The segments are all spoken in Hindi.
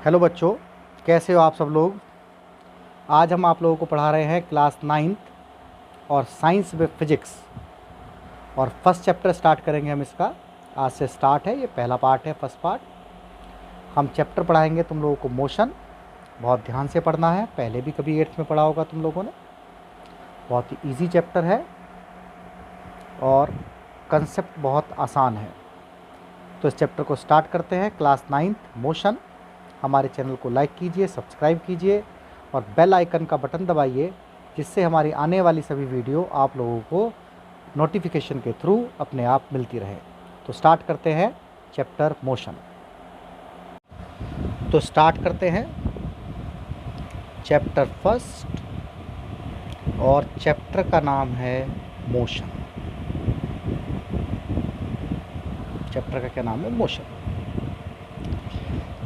हेलो बच्चों, कैसे हो आप सब लोग। आज हम आप लोगों को पढ़ा रहे हैं क्लास 9th और साइंस विद फिजिक्स और फर्स्ट चैप्टर स्टार्ट करेंगे हम इसका। आज से स्टार्ट है, ये पहला पार्ट है, फर्स्ट पार्ट। हम चैप्टर पढ़ाएंगे तुम लोगों को मोशन। बहुत ध्यान से पढ़ना है, पहले भी कभी 8th में पढ़ा होगा तुम लोगों ने। बहुत ही ईजी चैप्टर है और कंसेप्ट बहुत आसान है। तो इस चैप्टर को स्टार्ट करते हैं। Class 9th motion. हमारे चैनल को लाइक कीजिए, सब्सक्राइब कीजिए और बेल आइकन का बटन दबाइए, जिससे हमारी आने वाली सभी वीडियो आप लोगों को नोटिफिकेशन के थ्रू अपने आप मिलती रहे। तो स्टार्ट करते हैं चैप्टर मोशन। तो स्टार्ट करते हैं चैप्टर फर्स्ट और चैप्टर का नाम है मोशन। चैप्टर का क्या नाम है? मोशन।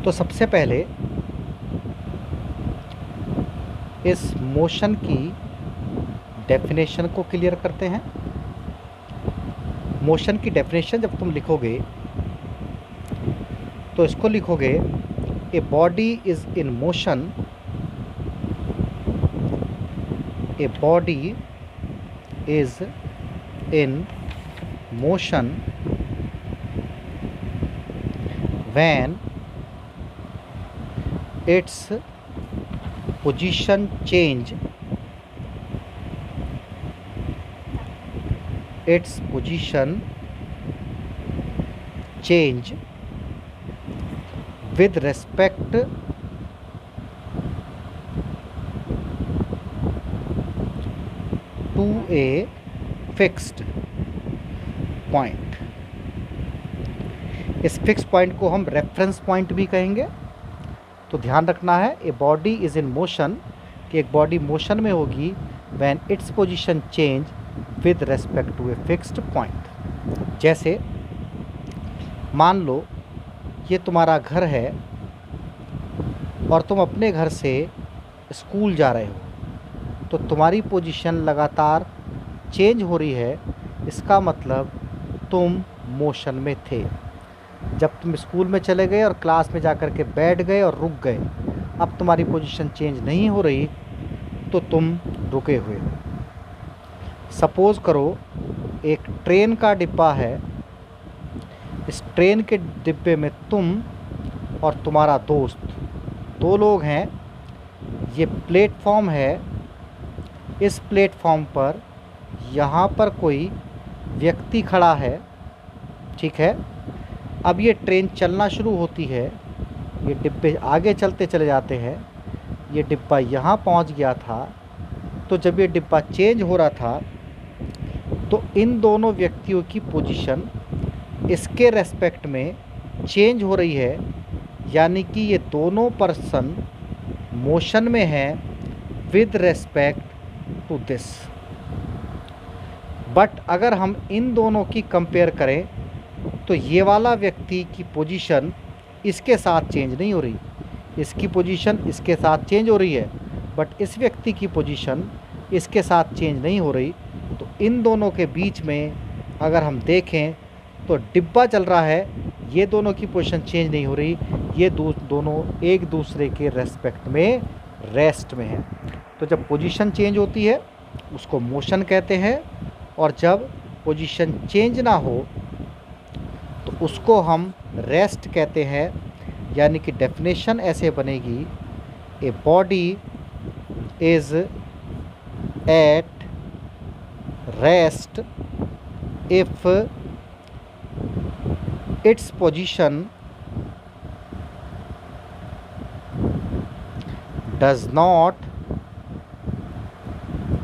तो सबसे पहले इस मोशन की डेफिनेशन को क्लियर करते हैं। मोशन की डेफिनेशन जब तुम लिखोगे तो इसको लिखोगे, a body is in motion, a body is in motion when its position change with respect to a fixed point। इस फिक्स पॉइंट को हम रेफरेंस पॉइंट भी कहेंगे। तो ध्यान रखना है, a body is in motion, कि एक बॉडी मोशन में होगी when its position change with respect to a fixed point. जैसे मान लो ये तुम्हारा घर है और तुम अपने घर से स्कूल जा रहे हो, तो तुम्हारी पोजीशन लगातार चेंज हो रही है। इसका मतलब तुम मोशन में थे। जब तुम स्कूल में चले गए और क्लास में जा कर के बैठ गए और रुक गए, अब तुम्हारी पोजीशन चेंज नहीं हो रही, तो तुम रुके हुए हो। सपोज़ करो एक ट्रेन का डिब्बा है, इस ट्रेन के डिब्बे में तुम और तुम्हारा दोस्त, दो लोग हैं। ये प्लेटफॉर्म है, इस प्लेटफॉर्म पर यहाँ पर कोई व्यक्ति खड़ा है, ठीक है। अब ये ट्रेन चलना शुरू होती है, ये डिब्बे आगे चलते चले जाते हैं। ये डिब्बा यहाँ पहुँच गया था, तो जब ये डिब्बा चेंज हो रहा था तो इन दोनों व्यक्तियों की पोजीशन इसके रेस्पेक्ट में चेंज हो रही है, यानी कि ये दोनों पर्सन मोशन में हैं with respect to this. But अगर हम इन दोनों की कंपेयर करें तो ये वाला व्यक्ति की पोजीशन इसके साथ चेंज नहीं हो रही, इसकी पोजीशन इसके साथ चेंज हो रही है, बट इस व्यक्ति की पोजीशन इसके साथ चेंज नहीं हो रही। तो इन दोनों के बीच में अगर हम देखें तो डिब्बा चल रहा है, ये दोनों की पोजीशन चेंज नहीं हो रही, ये दोनों एक दूसरे के रेस्पेक्ट में रेस्ट में हैं। तो जब पोजीशन चेंज होती है उसको मोशन कहते हैं, और जब पोजीशन चेंज ना हो तो उसको हम रेस्ट कहते हैं। यानी कि डेफिनेशन ऐसे बनेगी, a body is at rest if its position does not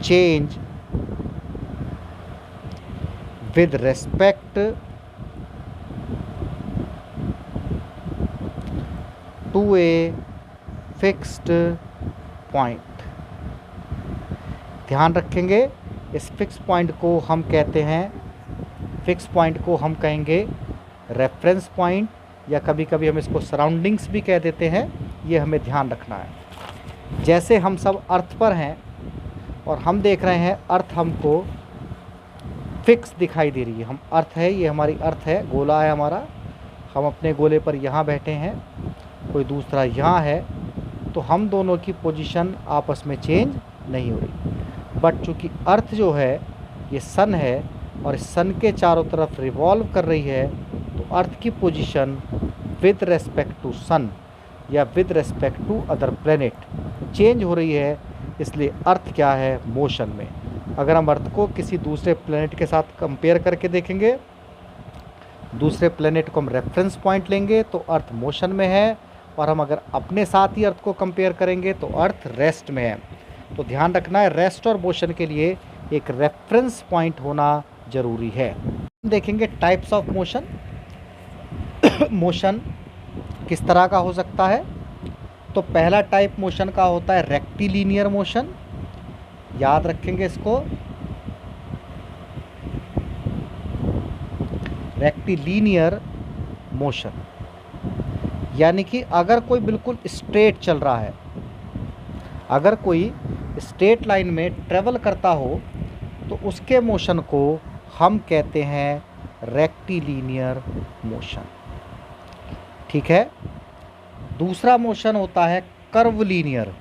change with respect to a fixed point. ध्यान रखेंगे, इस फिक्स पॉइंट को हम कहते हैं, फिक्स पॉइंट को हम कहेंगे रेफरेंस पॉइंट, या कभी कभी हम इसको सराउंडिंग्स भी कह देते हैं। ये हमें ध्यान रखना है। जैसे हम सब अर्थ पर हैं और हम देख रहे हैं अर्थ हमको फिक्स दिखाई दे रही है। हम अर्थ है, ये हमारी अर्थ है, गोला है हमारा, हम अपने गोले पर यहाँ बैठे हैं, कोई दूसरा यहाँ है, तो हम दोनों की पोजीशन आपस में चेंज नहीं हो रही। बट चूँकि अर्थ जो है ये सन है और इस सन के चारों तरफ रिवॉल्व कर रही है, तो अर्थ की position with respect to sun या with respect to other planet change हो रही है, इसलिए अर्थ क्या है, मोशन में। अगर हम अर्थ को किसी दूसरे प्लेनेट के साथ कंपेयर करके देखेंगे, दूसरे प्लेनेट को हम रेफरेंस पॉइंट लेंगे तो अर्थ मोशन में है, और हम अगर अपने साथ ही अर्थ को कंपेयर करेंगे तो अर्थ रेस्ट में है। तो ध्यान रखना है, रेस्ट और मोशन के लिए एक रेफरेंस पॉइंट होना ज़रूरी है। देखेंगे टाइप्स ऑफ मोशन। मोशन किस तरह का हो सकता है? तो पहला टाइप मोशन का होता है रेक्टिलिनियर मोशन। याद रखेंगे इसको, रेक्टिलिनियर मोशन, यानी कि अगर कोई बिल्कुल स्ट्रेट चल रहा है, अगर कोई स्ट्रेट लाइन में ट्रेवल करता हो तो उसके मोशन को हम कहते हैं रेक्टिलिनियर मोशन। ठीक है। दूसरा मोशन होता है कर्वलिनियर,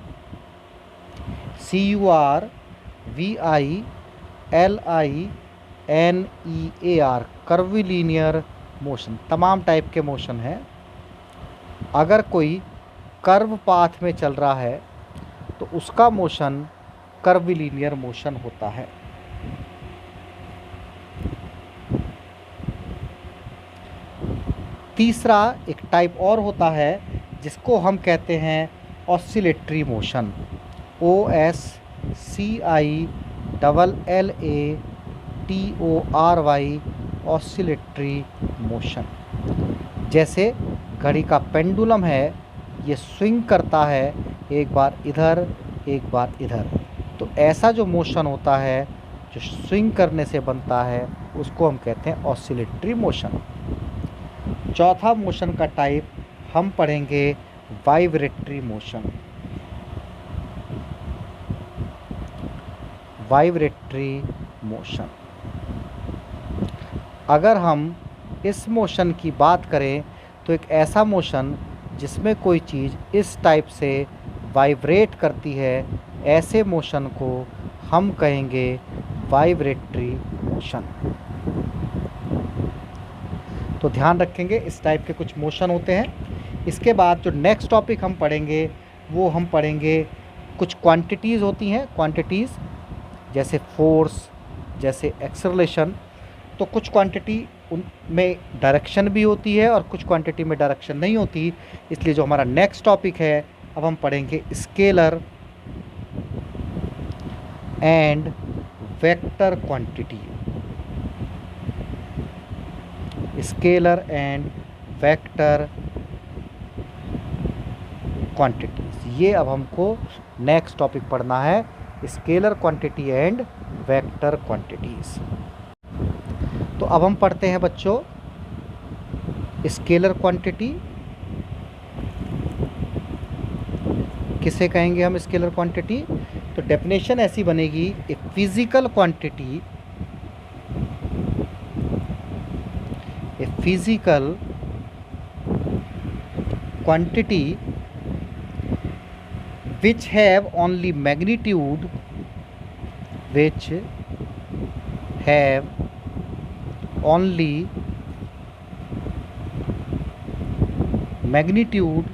CURVILINEAR, कर्वलिनियर मोशन। तमाम टाइप के मोशन हैं। अगर कोई कर्व पाथ में चल रहा है तो उसका मोशन कर्वलिनियर मोशन होता है। तीसरा एक टाइप और होता है जिसको हम कहते हैं oscillatory motion, OSCILLATORY, oscillatory motion. जैसे घड़ी का पेंडुलम है, ये स्विंग करता है, एक बार इधर एक बार इधर। तो ऐसा जो मोशन होता है जो स्विंग करने से बनता है उसको हम कहते हैं ऑसिलेटरी मोशन। चौथा मोशन का टाइप हम पढ़ेंगे वाइब्रेटरी मोशन। वाइब्रेटरी मोशन, अगर हम इस मोशन की बात करें तो एक ऐसा मोशन जिसमें कोई चीज़ इस टाइप से वाइब्रेट करती है, ऐसे मोशन को हम कहेंगे वाइब्रेटरी मोशन। तो ध्यान रखेंगे, इस टाइप के कुछ मोशन होते हैं। इसके बाद जो नेक्स्ट टॉपिक हम पढ़ेंगे वो हम पढ़ेंगे कुछ क्वांटिटीज़ होती हैं, क्वांटिटीज़ जैसे फोर्स, जैसे एक्सेलरेशन। तो कुछ क्वांटिटी उनमें डायरेक्शन भी होती है और कुछ क्वांटिटी में डायरेक्शन नहीं होती, इसलिए जो हमारा नेक्स्ट टॉपिक है अब हम पढ़ेंगे scalar and vector quantity. Scalar and vector quantities, ये अब हमको नेक्स्ट टॉपिक पढ़ना है, scalar quantity and vector quantities. तो अब हम पढ़ते हैं बच्चों स्केलर क्वांटिटी। किसे कहेंगे हम स्केलर क्वांटिटी? तो डेफिनेशन ऐसी बनेगी, a physical quantity, a physical quantity which have only magnitude, which have only magnitude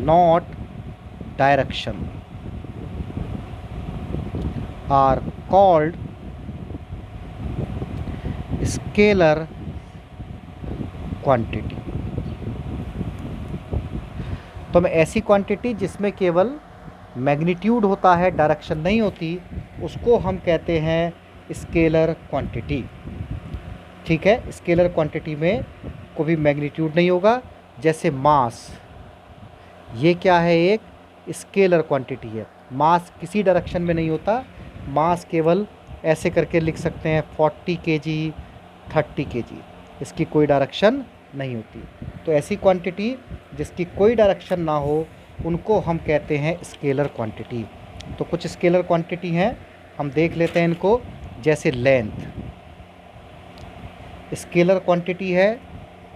not direction are called scalar quantity. तो मैं ऐसी क्वांटिटी जिसमें केवल मैग्नीट्यूड होता है, डायरेक्शन नहीं होती, उसको हम कहते हैं स्केलर क्वांटिटी। ठीक है। स्केलर क्वांटिटी में कोई भी मैग्नीट्यूड नहीं होगा, जैसे मास, ये क्या है, एक स्केलर क्वांटिटी है। मास किसी डायरेक्शन में नहीं होता, मास केवल ऐसे करके लिख सकते हैं 40 kg 30 kg, इसकी कोई डायरेक्शन नहीं होती। तो ऐसी क्वांटिटी जिसकी कोई डायरेक्शन ना हो उनको हम कहते हैं स्केलर क्वांटिटी। तो कुछ स्केलर क्वांटिटी हैं, हम देख लेते हैं इनको। जैसे लेंथ स्केलर क्वांटिटी है,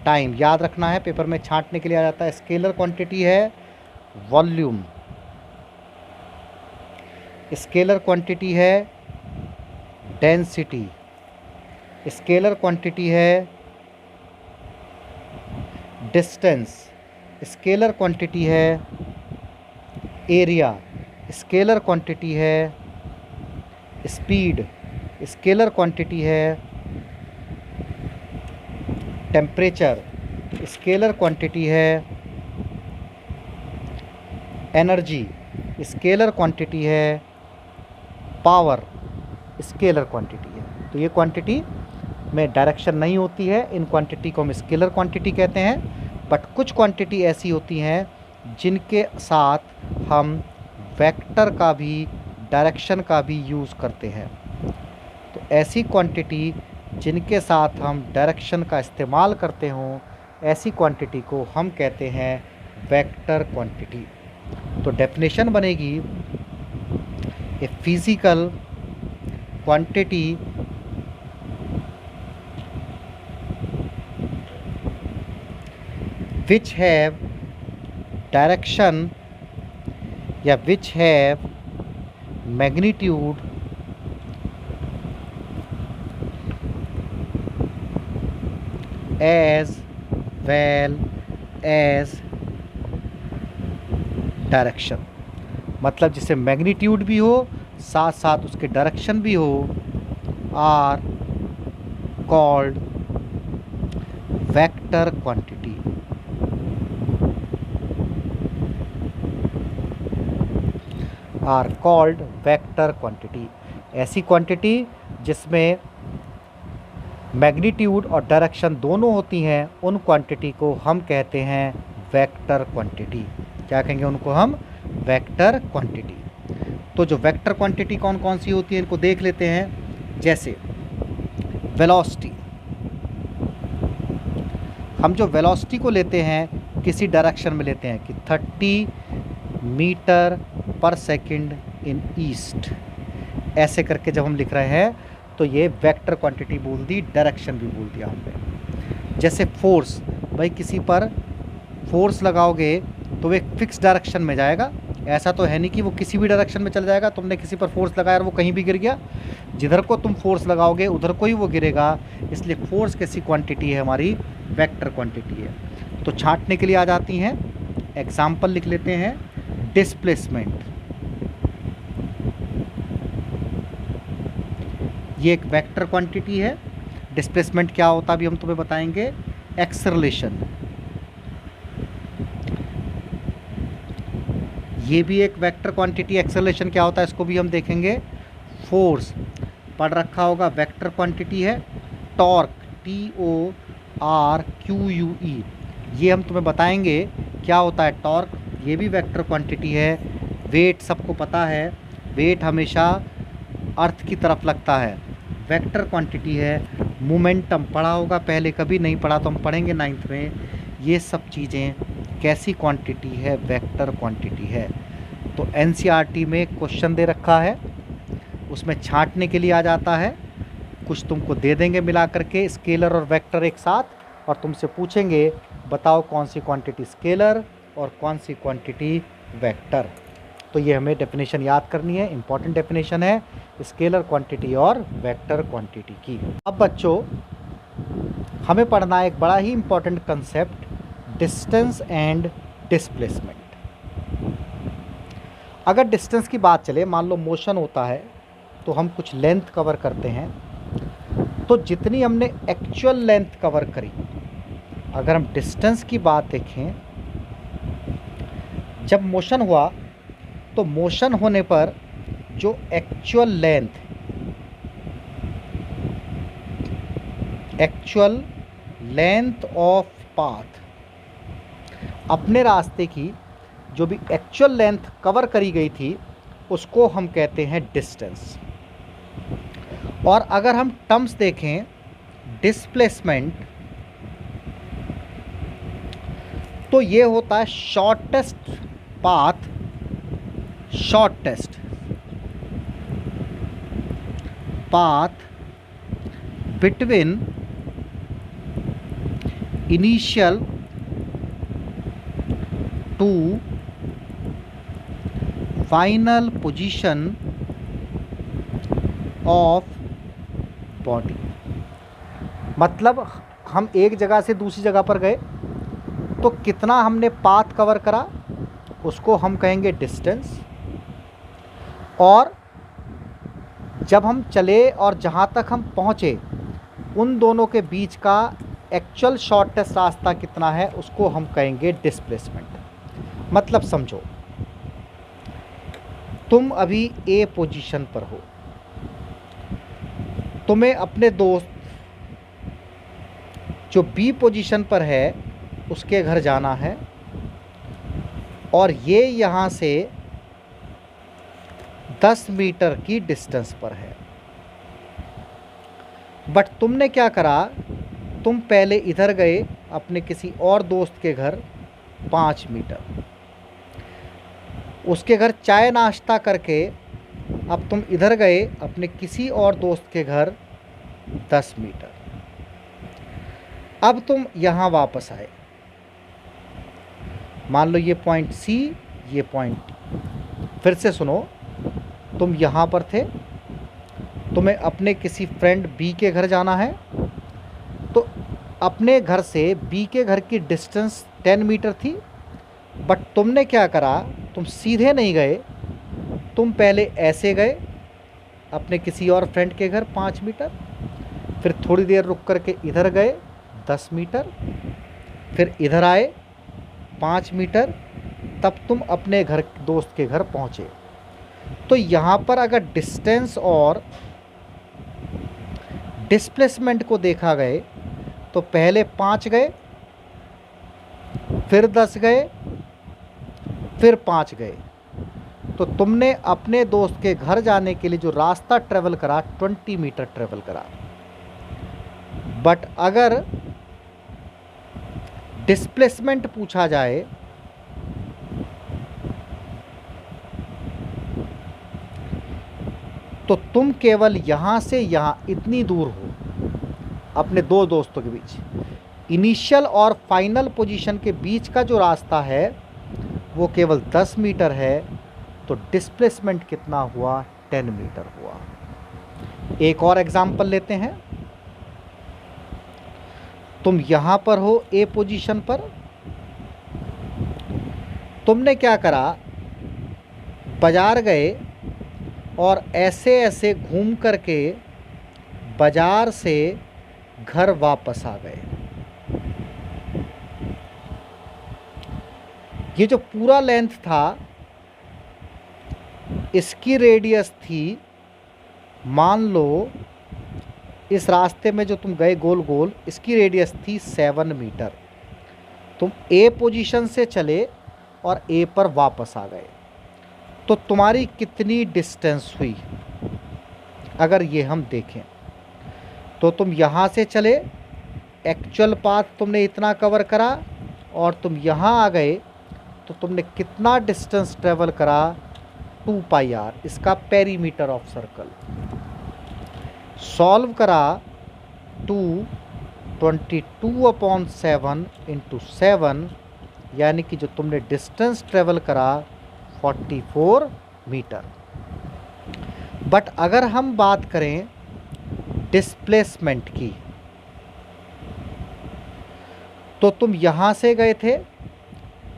टाइम याद रखना है, पेपर में छांटने के लिए आ जाता है। स्केलर क्वांटिटी है वॉल्यूम, स्केलर क्वांटिटी है डेंसिटी, स्केलर क्वांटिटी है डिस्टेंस, स्केलर क्वांटिटी है एरिया, स्केलर क्वांटिटी है स्पीड, स्केलर क्वांटिटी है टेम्परेचर, स्केलर क्वांटिटी है एनर्जी, स्केलर क्वांटिटी है पावर, स्केलर क्वांटिटी है। तो ये क्वांटिटी में डायरेक्शन नहीं होती है, इन क्वांटिटी को हम स्केलर क्वांटिटी कहते हैं। बट कुछ क्वांटिटी ऐसी होती हैं जिनके साथ हम वेक्टर का भी, डायरेक्शन का भी यूज़ करते हैं। तो ऐसी क्वांटिटी जिनके साथ हम डायरेक्शन का इस्तेमाल करते हों, ऐसी क्वांटिटी को हम कहते हैं वेक्टर क्वांटिटी। तो डेफिनेशन बनेगी, a physical quantity which have direction या which have magnitude as well as direction, मतलब जिसे मैग्नीट्यूड भी हो साथ साथ उसके डायरेक्शन भी हो, are called vector quantity. Are called vector quantity. ऐसी क्वांटिटी जिसमें मैग्नीट्यूड और डायरेक्शन दोनों होती हैं, उन क्वांटिटी को हम कहते हैं वेक्टर क्वांटिटी। क्या कहेंगे उनको हम? Vector quantity. तो जो वेक्टर क्वांटिटी कौन कौन सी होती है इनको देख लेते हैं। जैसे वेलोसिटी, हम जो वेलोसिटी को लेते हैं किसी डायरेक्शन में लेते हैं कि 30 मीटर पर सेकंड इन ईस्ट, ऐसे करके जब हम लिख रहे हैं तो ये वेक्टर क्वांटिटी बोल दी, डायरेक्शन भी बोल दिया हमने। जैसे फोर्स, भाई किसी पर फोर्स लगाओगे तो वो एक फिक्स डायरेक्शन में जाएगा, ऐसा तो है नहीं कि वो किसी भी डायरेक्शन में चल जाएगा। तुमने किसी पर फोर्स लगाया और वो कहीं भी गिर गया, जिधर को तुम फोर्स लगाओगे उधर को ही वो गिरेगा। इसलिए फोर्स कैसी क्वांटिटी है? हमारी वेक्टर क्वांटिटी है। तो छांटने के लिए आ जाती हैं, एग्जाम्पल लिख लेते हैं। डिस्प्लेसमेंट, ये एक वेक्टर क्वांटिटी है। डिस्प्लेसमेंट क्या होता है अभी हम तुम्हें बताएंगे। एक्सेलरेशन, ये भी एक वेक्टर क्वांटिटी। एक्सेलरेशन क्या होता है इसको भी हम देखेंगे। फोर्स पढ़ रखा होगा, वेक्टर क्वांटिटी है। टॉर्क, TORQUE, ये हम तुम्हें बताएंगे क्या होता है टॉर्क, ये भी वेक्टर क्वांटिटी है। वेट सबको पता है, वेट हमेशा अर्थ की तरफ लगता है, वेक्टर क्वांटिटी है। मोमेंटम पढ़ा होगा पहले, कभी नहीं पढ़ा तो हम पढ़ेंगे 9th में। ये सब चीज़ें कैसी क्वांटिटी है? वेक्टर क्वांटिटी है। तो NCERT में क्वेश्चन दे रखा है, उसमें छांटने के लिए आ जाता है। कुछ तुमको दे देंगे मिला करके, स्केलर और वेक्टर एक साथ, और तुमसे पूछेंगे बताओ कौन सी क्वांटिटी स्केलर और कौन सी क्वांटिटी वेक्टर। तो ये हमें डेफिनेशन याद करनी है, इंपॉर्टेंट डेफिनेशन है स्केलर क्वांटिटी और वेक्टर क्वांटिटी की। अब बच्चों हमें पढ़ना है एक बड़ा ही important concept, distance and displacement. अगर डिस्टेंस की बात चले, मान लो मोशन होता है तो हम कुछ लेंथ कवर करते हैं, तो जितनी हमने एक्चुअल लेंथ कवर करी, अगर हम डिस्टेंस की बात देखें, जब मोशन हुआ तो मोशन होने पर जो एक्चुअल लेंथ ऑफ पाथ, अपने रास्ते की जो भी एक्चुअल लेंथ कवर करी गई थी उसको हम कहते हैं डिस्टेंस। और अगर हम टर्म्स देखें डिस्प्लेसमेंट, तो ये होता है shortest path between initial to final position of body. मतलब हम एक जगह से दूसरी जगह पर गए तो कितना हमने पाथ कवर करा उसको हम कहेंगे डिस्टेंस, और जब हम चले और जहाँ तक हम पहुँचे उन दोनों के बीच का एक्चुअल शॉर्टेस्ट रास्ता कितना है उसको हम कहेंगे डिस्प्लेसमेंट। मतलब समझो, तुम अभी ए पोजीशन पर हो, तुम्हें अपने दोस्त जो बी पोजीशन पर है उसके घर जाना है, और ये यहाँ से 10 मीटर की डिस्टेंस पर है। बट तुमने क्या करा, तुम पहले इधर गए अपने किसी और दोस्त के घर 5 मीटर, उसके घर चाय नाश्ता करके अब तुम इधर गए अपने किसी और दोस्त के घर 10 मीटर। अब तुम यहाँ वापस आए, मान लो ये पॉइंट सी, ये पॉइंट। फिर से सुनो, तुम यहाँ पर थे, तुम्हें अपने किसी फ्रेंड बी के घर जाना है, तो अपने घर से बी के घर की डिस्टेंस 10 मीटर थी। बट तुमने क्या करा, तुम सीधे नहीं गए, तुम पहले ऐसे गए अपने किसी और फ्रेंड के घर 5 मीटर, फिर थोड़ी देर रुक करके इधर गए 10 मीटर, फिर इधर आए 5 मीटर, तब तुम अपने घर दोस्त के घर पहुँचे। तो यहाँ पर अगर डिस्टेंस और डिस्प्लेसमेंट को देखा गए तो पहले 5 गए, फिर 10 गए, फिर 5 गए, तो तुमने अपने दोस्त के घर जाने के लिए जो रास्ता ट्रेवल करा 20 मीटर ट्रेवल करा। बट अगर डिस्प्लेसमेंट पूछा जाए तो तुम केवल यहाँ से यहाँ इतनी दूर हो अपने दो दोस्तों के बीच। इनिशियल और फाइनल पोजीशन के बीच का जो रास्ता है वो केवल 10 मीटर है, तो डिस्प्लेसमेंट कितना हुआ, 10 मीटर हुआ। एक और एग्जाम्पल लेते हैं। तुम यहाँ पर हो ए पोजीशन पर, तुमने क्या करा, बाज़ार गए और ऐसे ऐसे घूम करके बाज़ार से घर वापस आ गए। ये जो पूरा लेंथ था इसकी रेडियस थी, मान लो इस रास्ते में जो तुम गए गोल गोल, इसकी रेडियस थी 7 मीटर। तुम ए पोजीशन से चले और ए पर वापस आ गए, तो तुम्हारी कितनी डिस्टेंस हुई अगर ये हम देखें तो तुम यहाँ से चले, एक्चुअल पाथ तुमने इतना कवर करा, और तुम यहाँ आ गए तो तुमने कितना डिस्टेंस ट्रेवल करा, 2πr, इसका पेरीमीटर ऑफ सर्कल। सॉल्व करा 22/7 इंटू 7, यानी कि जो तुमने डिस्टेंस ट्रेवल करा 44 मीटर। बट अगर हम बात करें डिस्प्लेसमेंट की, तो तुम यहाँ से गए थे,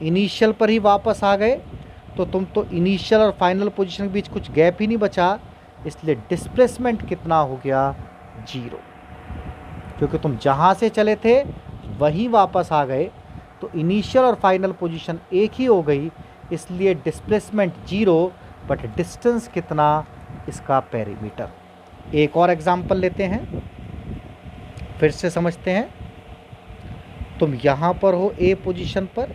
इनिशियल पर ही वापस आ गए, तो तुम तो इनिशियल और फाइनल पोजीशन के बीच कुछ गैप ही नहीं बचा, इसलिए डिस्प्लेसमेंट कितना हो गया, 0। क्योंकि तुम जहाँ से चले थे वहीं वापस आ गए, तो इनिशियल और फाइनल पोजीशन एक ही हो गई, इसलिए डिस्प्लेसमेंट 0, बट डिस्टेंस कितना, इसका पेरीमीटर। एक और एग्जांपल लेते हैं, फिर से समझते हैं। तुम यहाँ पर हो ए पोजीशन पर,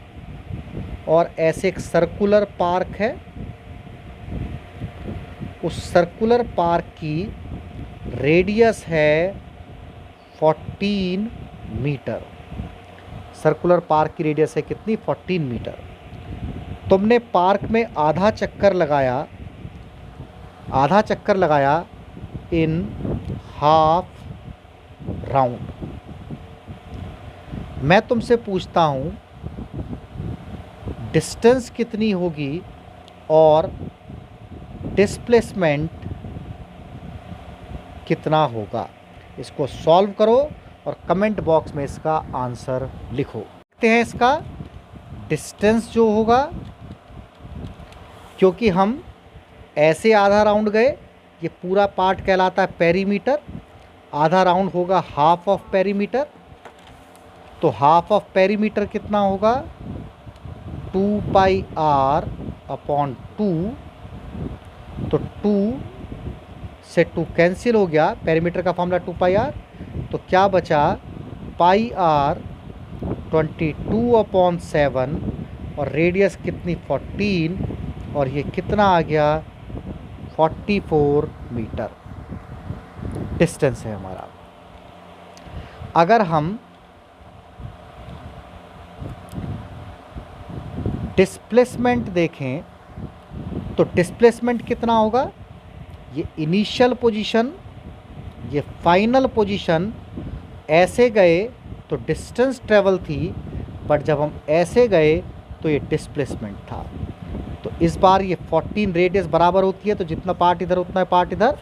और ऐसे एक सर्कुलर पार्क है, उस सर्कुलर पार्क की रेडियस है 14 मीटर। सर्कुलर पार्क की रेडियस है कितनी, 14 मीटर। तुमने पार्क में आधा चक्कर लगाया इन हाफ राउंड। मैं तुमसे पूछता हूँ डिस्टेंस कितनी होगी और डिस्प्लेसमेंट कितना होगा। इसको सॉल्व करो और कमेंट बॉक्स में इसका आंसर लिखो। देखते हैं इसका डिस्टेंस जो होगा, क्योंकि हम ऐसे आधा राउंड गए, ये पूरा पार्ट कहलाता है पेरीमीटर, आधा राउंड होगा हाफ ऑफ पेरीमीटर। तो हाफ ऑफ पेरीमीटर कितना होगा 2πr/2। तो 2 से 2 कैंसिल हो गया, पेरीमीटर का फॉर्मूला 2πr, तो क्या बचा πr 22/7 और रेडियस कितनी 14, और ये कितना आ गया 44 मीटर डिस्टेंस है हमारा। अगर हम डिस्प्लेसमेंट देखें तो डिस्प्लेसमेंट कितना होगा, ये इनिशियल पोजीशन, ये फाइनल पोजीशन, ऐसे गए तो डिस्टेंस ट्रेवल थी, बट जब हम ऐसे गए तो ये डिस्प्लेसमेंट था। तो इस बार ये 14 रेडियस बराबर होती है, तो जितना पार्ट इधर उतना पार्ट इधर,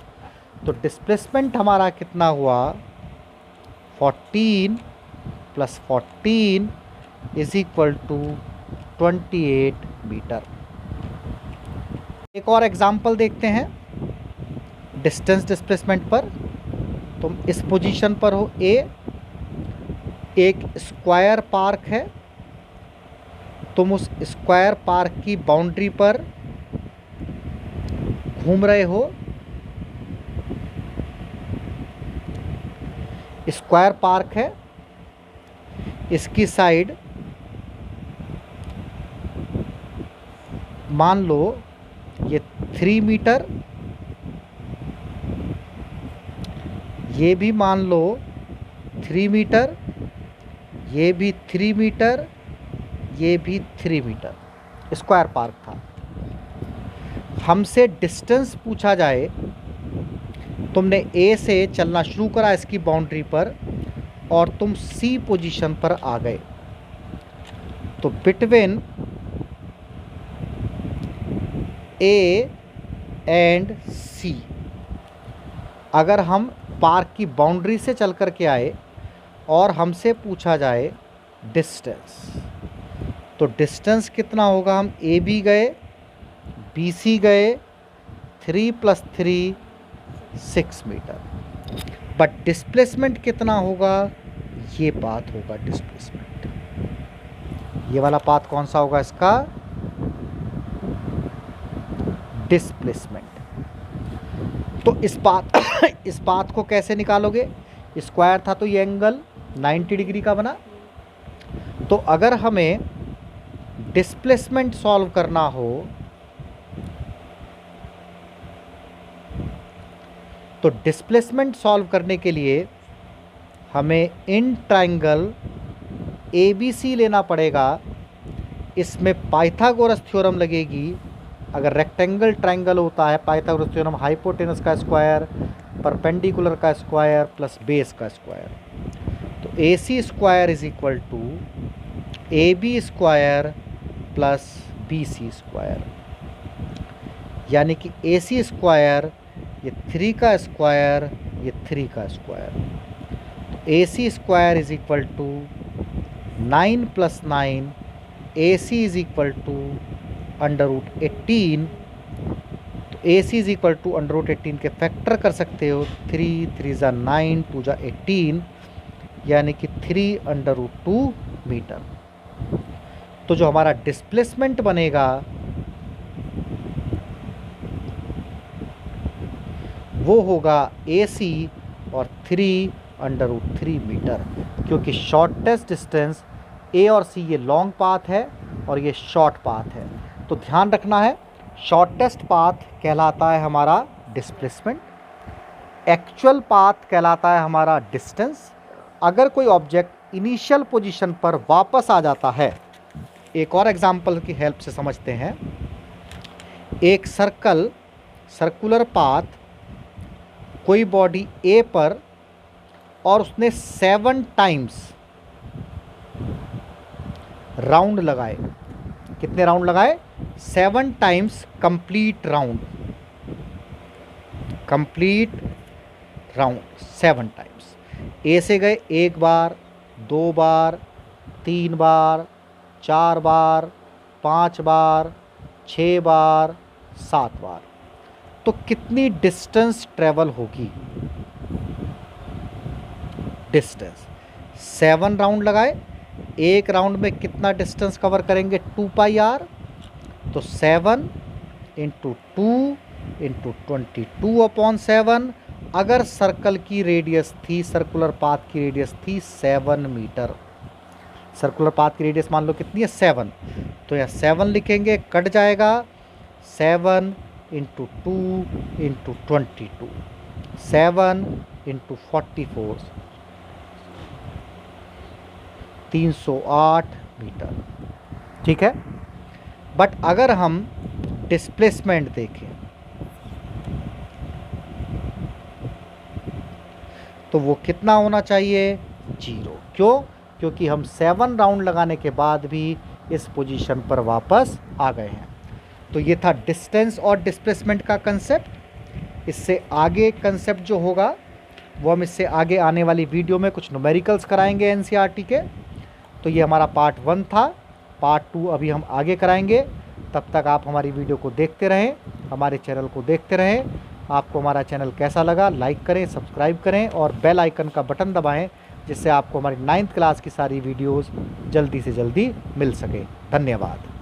तो डिस्प्लेसमेंट हमारा कितना हुआ 14 + 14 = 28 मीटर। एक और एग्जाम्पल देखते हैं डिस्टेंस डिस्प्लेसमेंट पर। तुम इस पोजीशन पर हो ए, एक स्क्वायर पार्क है, तुम उस स्क्वायर पार्क की बाउंड्री पर घूम रहे हो। स्क्वायर पार्क है, इसकी साइड मान लो ये 3 मीटर, ये भी मान लो 3 मीटर, ये भी 3 मीटर, ये भी 3 मीटर स्क्वायर पार्क था। हमसे डिस्टेंस पूछा जाए, तुमने ए से चलना शुरू करा इसकी बाउंड्री पर और तुम सी पोजीशन पर आ गए, तो बिटवीन ए एंड सी अगर हम पार्क की बाउंड्री से चल कर के आए और हमसे पूछा जाए डिस्टेंस, तो डिस्टेंस कितना होगा, हम ए बी गए, बी सी गए, 3 + 3 6 मीटर, बट डिस्प्लेसमेंट कितना होगा, ये पाथ होगा डिस्प्लेसमेंट। ये वाला पाथ कौन सा होगा इसका, डिस्प्लेसमेंट। तो इस पाथ को कैसे निकालोगे, स्क्वायर था तो ये एंगल 90 डिग्री का बना। तो अगर हमें डिस्प्लेसमेंट सॉल्व करना हो तो डिस्प्लेसमेंट सॉल्व करने के लिए हमें इन ट्रायंगल ABC लेना पड़ेगा। इसमें पाइथागोरस थ्योरम लगेगी। अगर रेक्टेंगल ट्रायंगल होता है पाइथागोरस थ्योरम हाइपोटेनस का स्क्वायर, परपेंडिकुलर का स्क्वायर प्लस बेस का स्क्वायर। तो AC square = AB square plus BC square, यानी कि AC स्क्वायर ये 3 का स्क्वायर, ये 3 का स्क्वायर। तो AC स्क्वायर = 9 + 9, AC √18। तो AC √18 के फैक्टर कर सकते हो, 3 × 3 = 9, 2 × 18, यानी कि 3√2 मीटर। तो जो हमारा डिस्प्लेसमेंट बनेगा वो होगा AC और 3√3 मीटर, क्योंकि शॉर्टेस्ट डिस्टेंस A और C ये लॉन्ग पाथ है और ये शॉर्ट पाथ है। तो ध्यान रखना है, शॉर्टेस्ट पाथ कहलाता है हमारा डिस्प्लेसमेंट, एक्चुअल पाथ कहलाता है हमारा डिस्टेंस। अगर कोई ऑब्जेक्ट इनिशियल पोजीशन पर वापस आ जाता है, एक और एग्जांपल की हेल्प से समझते हैं। एक सर्कुलर पाथ, कोई बॉडी A पर और उसने 7 टाइम्स राउंड लगाए। कितने राउंड लगाए? 7 times complete round, complete round 7 times. A से गए 1 बार, 2 बार, 3 बार, 4 बार, 5 बार, 6 बार, 7 बार। तो कितनी डिस्टेंस ट्रेवल होगी? डिस्टेंस 7 राउंड लगाए, एक राउंड में कितना डिस्टेंस कवर करेंगे? 2 पाई आर। तो 7 इंटू 2 इंटू 22/7। अगर सर्कल की रेडियस थी, सर्कुलर पाथ की रेडियस थी 7 मीटर, सर्कुलर पाथ की रेडियस मान लो कितनी है? 7। तो यहाँ 7 लिखेंगे, कट जाएगा। 7 इंटू 2 इंटू 22, 7 इंटू 44, 308 मीटर। ठीक है। बट अगर हम डिस्प्लेसमेंट देखें तो वो कितना होना चाहिए? 0। क्यों? क्योंकि हम 7 राउंड लगाने के बाद भी इस पोजीशन पर वापस आ गए हैं। तो ये था डिस्टेंस और डिस्प्लेसमेंट का कंसेप्ट। इससे आगे कंसेप्ट जो होगा वो हम इससे आगे आने वाली वीडियो में कुछ न्यूमेरिकल्स कराएंगे एनसीईआरटी के। तो ये हमारा पार्ट 1 था। पार्ट 2 अभी हम आगे कराएंगे। तब तक आप हमारी वीडियो को देखते रहें, हमारे चैनल को देखते रहें। आपको हमारा चैनल कैसा लगा लाइक करें, सब्सक्राइब करें और बेल आइकन का बटन दबाएं, जिससे आपको हमारी 9th क्लास की सारी वीडियोस जल्दी से जल्दी मिल सके। धन्यवाद।